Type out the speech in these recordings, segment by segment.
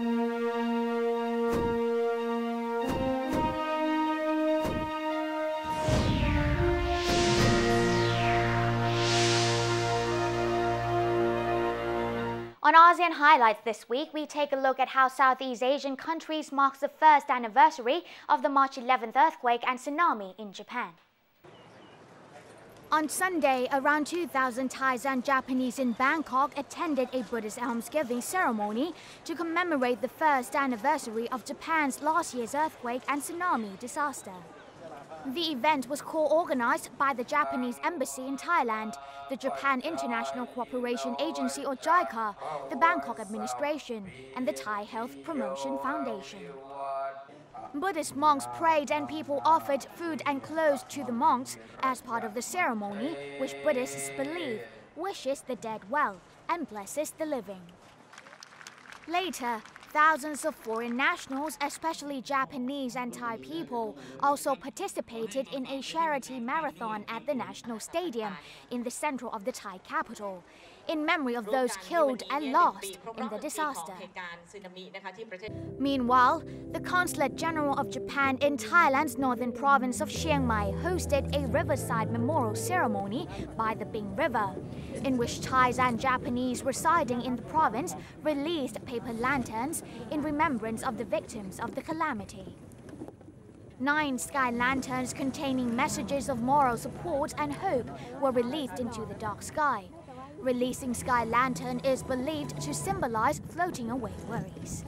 On ASEAN Highlights this week, we take a look at how Southeast Asian countries marks the first anniversary of the March 11th earthquake and tsunami in Japan. On Sunday, around 2,000 Thais and Japanese in Bangkok attended a Buddhist almsgiving ceremony to commemorate the first anniversary of Japan's last year's earthquake and tsunami disaster. The event was co-organized by the Japanese Embassy in Thailand, the Japan International Cooperation Agency or JICA, the Bangkok administration, and the Thai Health Promotion Foundation. Buddhist monks prayed and people offered food and clothes to the monks as part of the ceremony, which Buddhists believe wishes the dead well and blesses the living. Later, thousands of foreign nationals, especially Japanese and Thai people, also participated in a charity marathon at the National Stadium in the center of the Thai capital, in memory of those killed and lost in the disaster. Meanwhile, the Consulate General of Japan in Thailand's northern province of Chiang Mai hosted a riverside memorial ceremony by the Bing River, in which Thais and Japanese residing in the province released paper lanterns in remembrance of the victims of the calamity. 9 sky lanterns containing messages of moral support and hope were released into the dark sky. Releasing sky lantern is believed to symbolize floating away worries.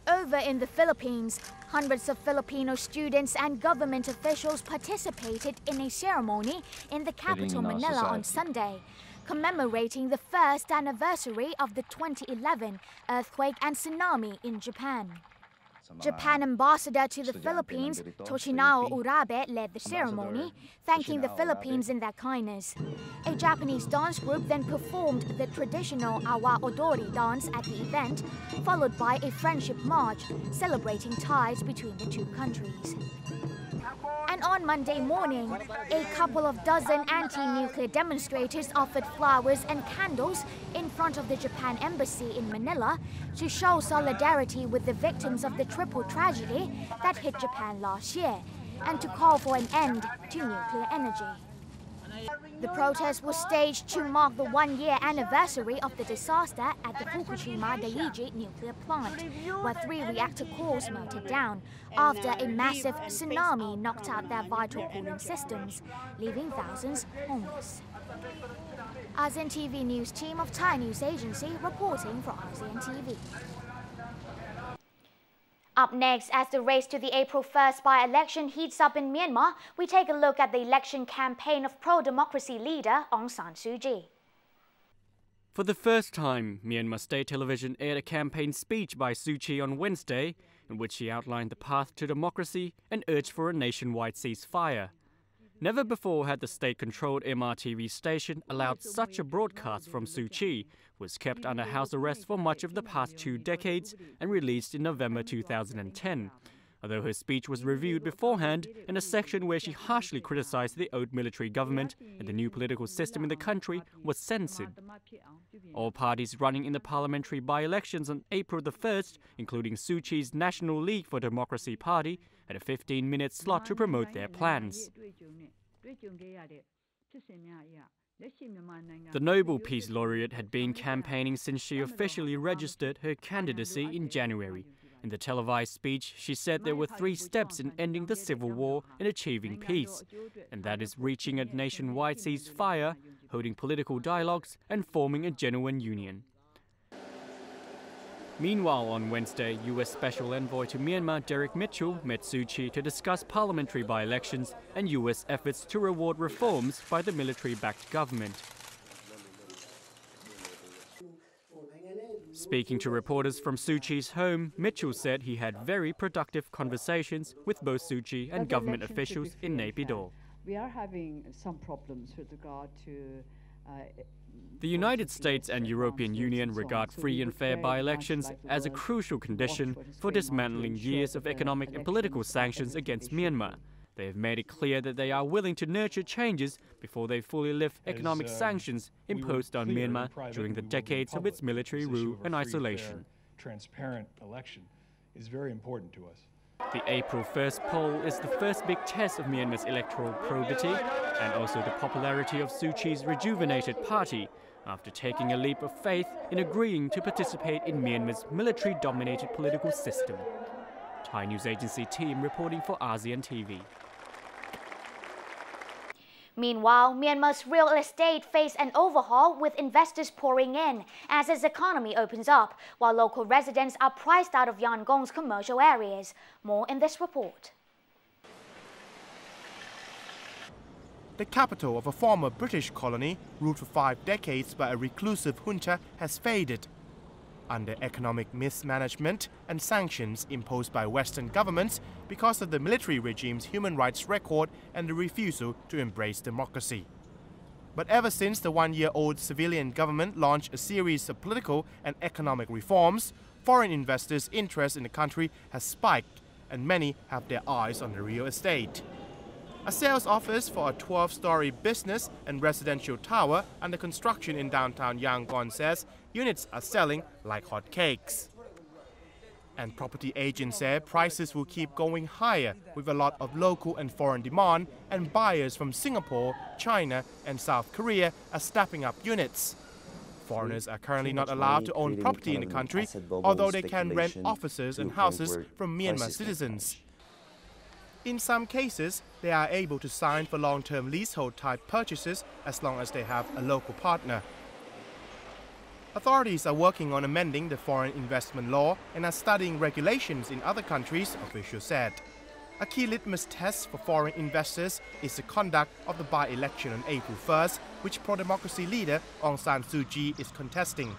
Over in the Philippines, hundreds of Filipino students and government officials participated in a ceremony in the capital Manila on Sunday, commemorating the first anniversary of the 2011 earthquake and tsunami in Japan. Japan Ambassador to the Philippines, Toshinao Urabe, led the ceremony, thanking the Philippines in their kindness. A Japanese dance group then performed the traditional Awa Odori dance at the event, followed by a friendship march celebrating ties between the two countries. And on Monday morning, a couple of dozen anti-nuclear demonstrators offered flowers and candles in front of the Japan Embassy in Manila to show solidarity with the victims of the triple tragedy that hit Japan last year and to call for an end to nuclear energy. The protest was staged to mark the one-year anniversary of the disaster at the Fukushima Daiichi nuclear plant, where 3 reactor cores melted down after a massive tsunami knocked out their vital cooling systems, leaving thousands homeless. ASEAN TV News team of Thai News Agency reporting for ASEAN TV. Up next, as the race to the April 1st by-election heats up in Myanmar, we take a look at the election campaign of pro-democracy leader Aung San Suu Kyi. For the first time, Myanmar State Television aired a campaign speech by Suu Kyi on Wednesday, in which she outlined the path to democracy and urged for a nationwide ceasefire. Never before had the state-controlled MRTV station allowed such a broadcast from Suu Kyi, who was kept under house arrest for much of the past 2 decades and released in November 2010. Although her speech was reviewed beforehand in a section where she harshly criticized the old military government and the new political system in the country was censored. All parties running in the parliamentary by-elections on April the 1st, including Suu Kyi's National League for Democracy Party, had a 15-minute slot to promote their plans. The Nobel Peace Laureate had been campaigning since she officially registered her candidacy in January. In the televised speech, she said there were 3 steps in ending the civil war and achieving peace, and that is reaching a nationwide ceasefire, holding political dialogues, and forming a genuine union. Meanwhile, on Wednesday, U.S. Special Envoy to Myanmar Derek Mitchell met Suu Kyi to discuss parliamentary by-elections and U.S. efforts to reward reforms by the military-backed government. Speaking to reporters from Suu Kyi's home, Mitchell said he had very productive conversations with both Suu Kyi and government officials in Naypyidaw. We are having some problems with regard to the United States and European Union regard free and fair by-elections as a crucial condition for dismantling years of economic and political sanctions against Myanmar. They have made it clear that they are willing to nurture changes before they fully lift economic sanctions imposed on Myanmar during the decades of its military rule and isolation. transparent election is very important to us. The April 1st poll is the first big test of Myanmar's electoral probity and also the popularity of Suu Kyi's rejuvenated party after taking a leap of faith in agreeing to participate in Myanmar's military-dominated political system. Thai news agency team reporting for ASEAN TV. Meanwhile, Myanmar's real estate faced an overhaul with investors pouring in as its economy opens up, while local residents are priced out of Yangon's commercial areas. More in this report. The capital of a former British colony, ruled for 5 decades by a reclusive junta, has faded. Under economic mismanagement and sanctions imposed by Western governments because of the military regime's human rights record and the refusal to embrace democracy. But ever since the one-year-old civilian government launched a series of political and economic reforms, foreign investors' interest in the country has spiked, and many have their eyes on the real estate. A sales office for a 12-story business and residential tower under construction in downtown Yangon says units are selling like hotcakes. And property agents say prices will keep going higher with a lot of local and foreign demand, and buyers from Singapore, China and South Korea are stepping up units. Foreigners are currently not allowed to own property in the country, although they can rent offices and houses from Myanmar citizens. In some cases, they are able to sign for long-term leasehold-type purchases as long as they have a local partner. Authorities are working on amending the foreign investment law and are studying regulations in other countries, officials said. A key litmus test for foreign investors is the conduct of the by-election on April 1st, which pro-democracy leader Aung San Suu Kyi is contesting.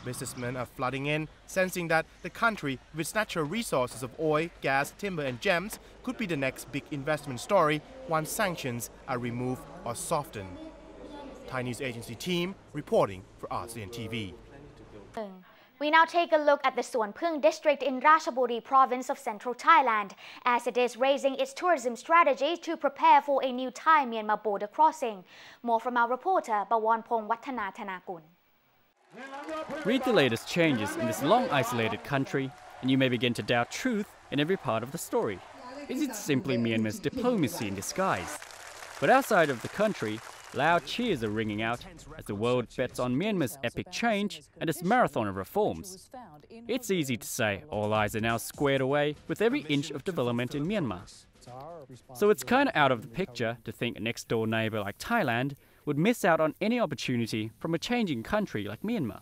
Businessmen are flooding in, sensing that the country, with its natural resources of oil, gas, timber and gems, could be the next big investment story once sanctions are removed or softened. Thai news agency team reporting for ASEAN TV. We now take a look at the Suan Phung district in Ratchburi province of central Thailand, as it is raising its tourism strategy to prepare for a new Thai-Myanmar border crossing. More from our reporter, Bawanpong Wattana Thanakul. Read the latest changes in this long isolated country, and you may begin to doubt truth in every part of the story. Is it simply Myanmar's diplomacy in disguise? But outside of the country, loud cheers are ringing out as the world bets on Myanmar's epic change and its marathon of reforms. It's easy to say all eyes are now squared away with every inch of development in Myanmar. So it's kind of out of the picture to think a next-door neighbour like Thailand would miss out on any opportunity from a changing country like Myanmar.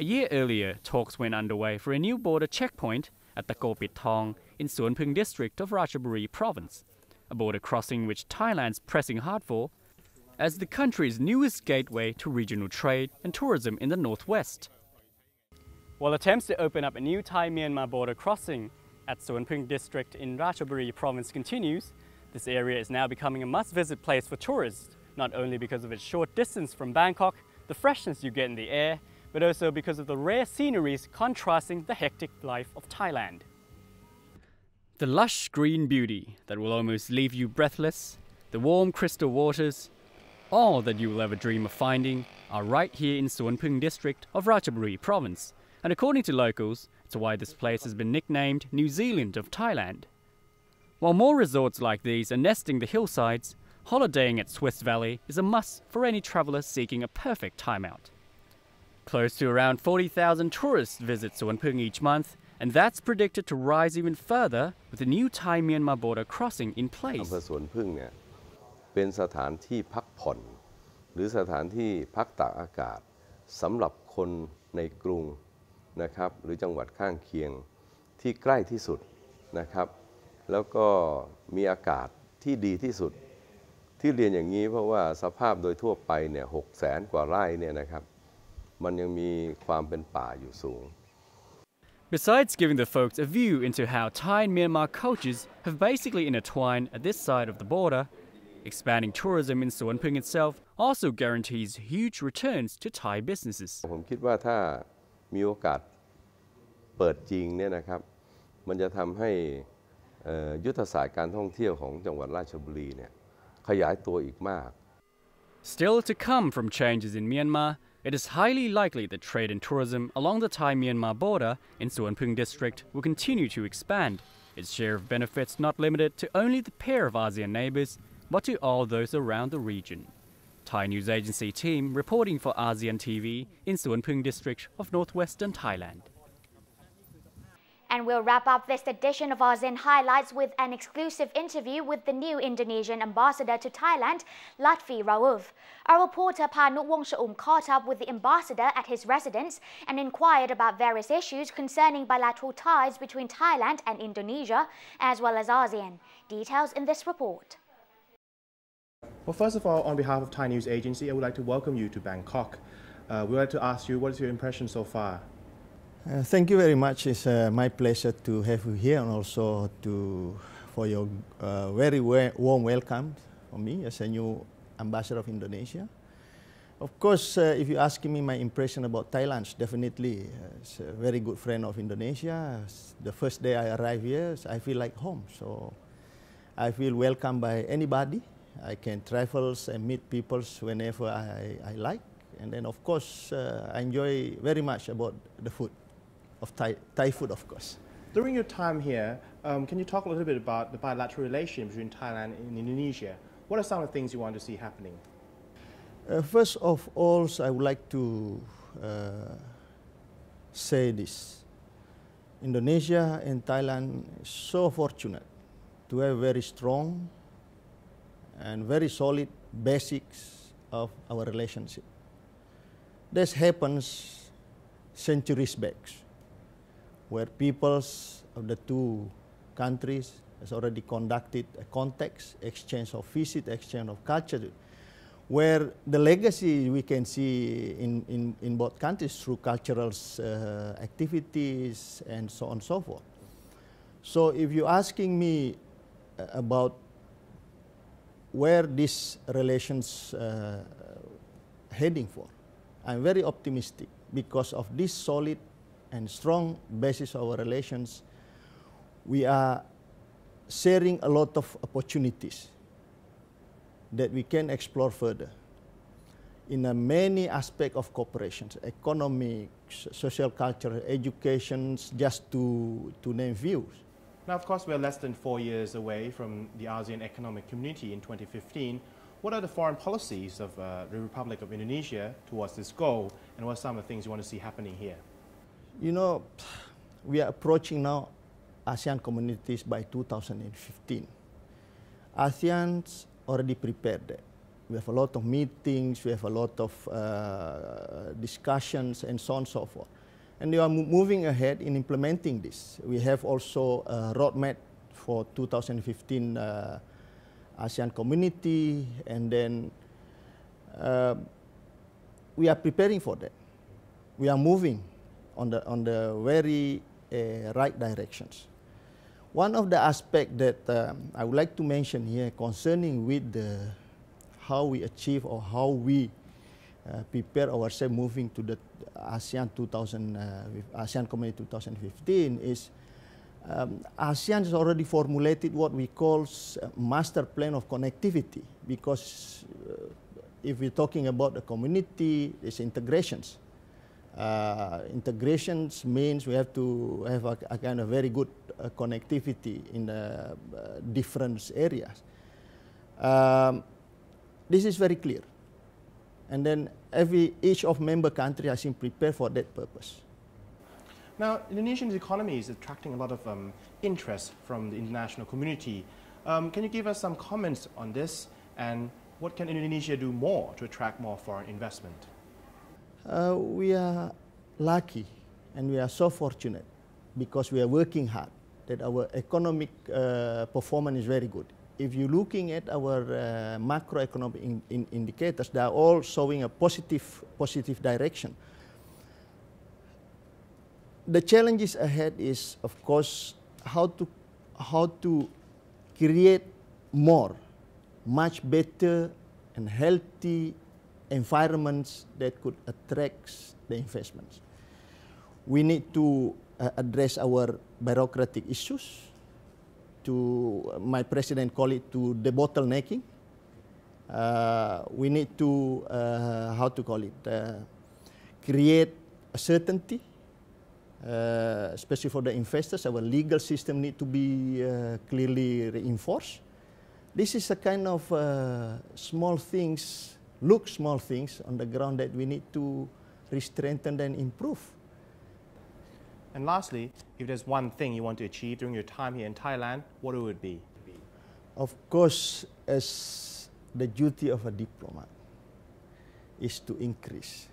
A year earlier, talks went underway for a new border checkpoint at the Kopit Thong in Suan Phung district of Ratchburi province, a border crossing which Thailand's pressing hard for as the country's newest gateway to regional trade and tourism in the northwest. While attempts to open up a new Thai-Myanmar border crossing at Suan Phung district in Ratchburi province continues, this area is now becoming a must-visit place for tourists, not only because of its short distance from Bangkok, the freshness you get in the air, but also because of the rare sceneries contrasting the hectic life of Thailand. The lush green beauty that will almost leave you breathless, the warm crystal waters, all that you will ever dream of finding are right here in Suan Phung district of Ratchburi province, and according to locals, it's why this place has been nicknamed New Zealand of Thailand. While more resorts like these are nesting the hillsides, holidaying at Swiss Valley is a must for any traveller seeking a perfect time out. Close to around 40,000 tourists visit Suan Phung each month, and that's predicted to rise even further with the new Thai-Myanmar border crossing in place. อำเภอสวนพึ่งเนี่ยเป็นสถานที่พักผ่อนหรือสถานที่พักตากอากาศสำหรับคนในกรุงนะครับหรือจังหวัดข้างเคียงที่ใกล้ที่สุดนะครับแล้วก็มีอากาศที่ดีที่สุดที่เรียนอย่างนี้เพราะว่าสภาพโดยทั่วไปเนี่ย600,000 กว่าไร่เนี่ยนะครับมันยังมีความเป็นป่าอยู่สูง Besides giving the folks a view into how Thai and Myanmar cultures have basically intertwined at this side of the border, expanding tourism in Suan Phung itself also guarantees huge returns to Thai businesses. ผมคิดว่าถ้ามีโอกาสเปิดจริงเนี่ยนะครับมันจะทำให้ยุทธศาสตร์การท่องเที่ยวของจังหวัดราชบุรีเนี่ยขยายตัวอีกมาก Still to come from changes in Myanmar, It is highly likely that trade and tourism along the Thai-Myanmar border in Suan Phung district will continue to expand, its share of benefits not limited to only the pair of ASEAN neighbours, but to all those around the region. Thai news agency team reporting for ASEAN TV in Suan Phung district of northwestern Thailand. And we'll wrap up this edition of ASEAN Highlights with an exclusive interview with the new Indonesian Ambassador to Thailand, Lutfi Rauf. Our reporter Panuk Wongcha-um caught up with the ambassador at his residence and inquired about various issues concerning bilateral ties between Thailand and Indonesia, as well as ASEAN. Details in this report. Well, first of all, on behalf of Thai News Agency, I would like to welcome you to Bangkok. We'd like to ask you, what is your impression so far? Thank you very much. It's my pleasure to have you here and also for your very warm welcome for me as a new ambassador of Indonesia. Of course, if you ask me my impression about Thailand, definitely it's a very good friend of Indonesia. The first day I arrived here, I feel like home. So I feel welcome by anybody. I can travel and meet people whenever I like. And then, of course, I enjoy very much about the food. Of Thai food, of course. During your time here, can you talk a little bit about the bilateral relations between Thailand and Indonesia? What are some of the things you want to see happening? First of all, I would like to say this. Indonesia and Thailand are so fortunate to have very strong and very solid basics of our relationship. This happens centuries back, where peoples of the two countries has already conducted a context, exchange of visit, exchange of culture, where the legacy we can see in both countries through cultural activities and so on and so forth. So if you're asking me about where these relations heading for, I'm very optimistic because of this solid and strong basis of our relations. We are sharing a lot of opportunities that we can explore further in many aspects of cooperation, economics, social culture, education, just to name few. Now, of course, we're less than 4 years away from the ASEAN Economic Community in 2015. What are the foreign policies of the Republic of Indonesia towards this goal, and what are some of the things you want to see happening here? You know, we are approaching now ASEAN communities by 2015. ASEAN's already prepared that. We have a lot of meetings, we have a lot of discussions, and so on and so forth. And we are moving ahead in implementing this. We have also a roadmap for 2015 ASEAN community, and then we are preparing for that. We are moving on the very right directions. One of the aspects that I would like to mention here concerning with how we achieve or how we prepare ourselves moving to the ASEAN Community 2015 is ASEAN has already formulated what we call master plan of connectivity, because if we're talking about the community, it's integrations. Integrations means we have to have a kind of very good connectivity in different areas. This is very clear. And then each of member countries has been prepared for that purpose. Now, Indonesia's economy is attracting a lot of interest from the international community. Can you give us some comments on this, and what can Indonesia do more to attract more foreign investment? We are lucky and we are so fortunate because we are working hard that our economic performance is very good. If you're looking at our macroeconomic indicators, they are all showing a positive direction. The challenges ahead is, of course, how to create much better and healthy environments that could attract the investments. We need to address our bureaucratic issues. My president called it to debottlenecking. We need to, create a certainty, especially for the investors. Our legal system need to be clearly reinforced. This is a kind of small things, small things on the ground that we need to re-strengthen and improve. And lastly, if there's one thing you want to achieve during your time here in Thailand, what would it be? Of course, as the duty of a diplomat is to increase,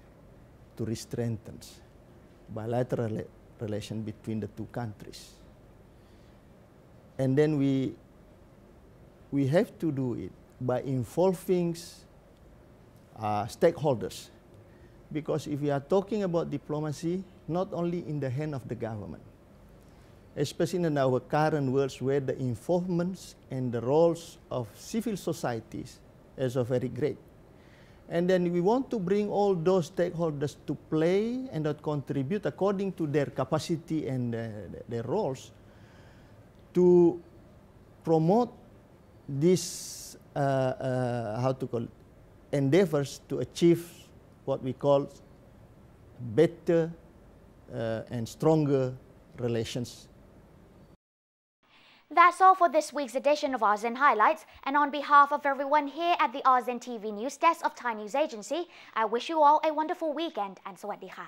to re-strengthen bilateral relation between the two countries. And then we have to do it by involving stakeholders. Because if we are talking about diplomacy, not only in the hand of the government, especially in our current world where the involvements and the roles of civil societies is very great. And then we want to bring all those stakeholders to play and that contribute according to their capacity and their roles to promote these endeavors to achieve what we call better and stronger relations. That's all for this week's edition of ASEAN Highlights, and on behalf of everyone here at the ASEAN TV News Desk of Thai News Agency, I wish you all a wonderful weekend and สวัสดีค่ะ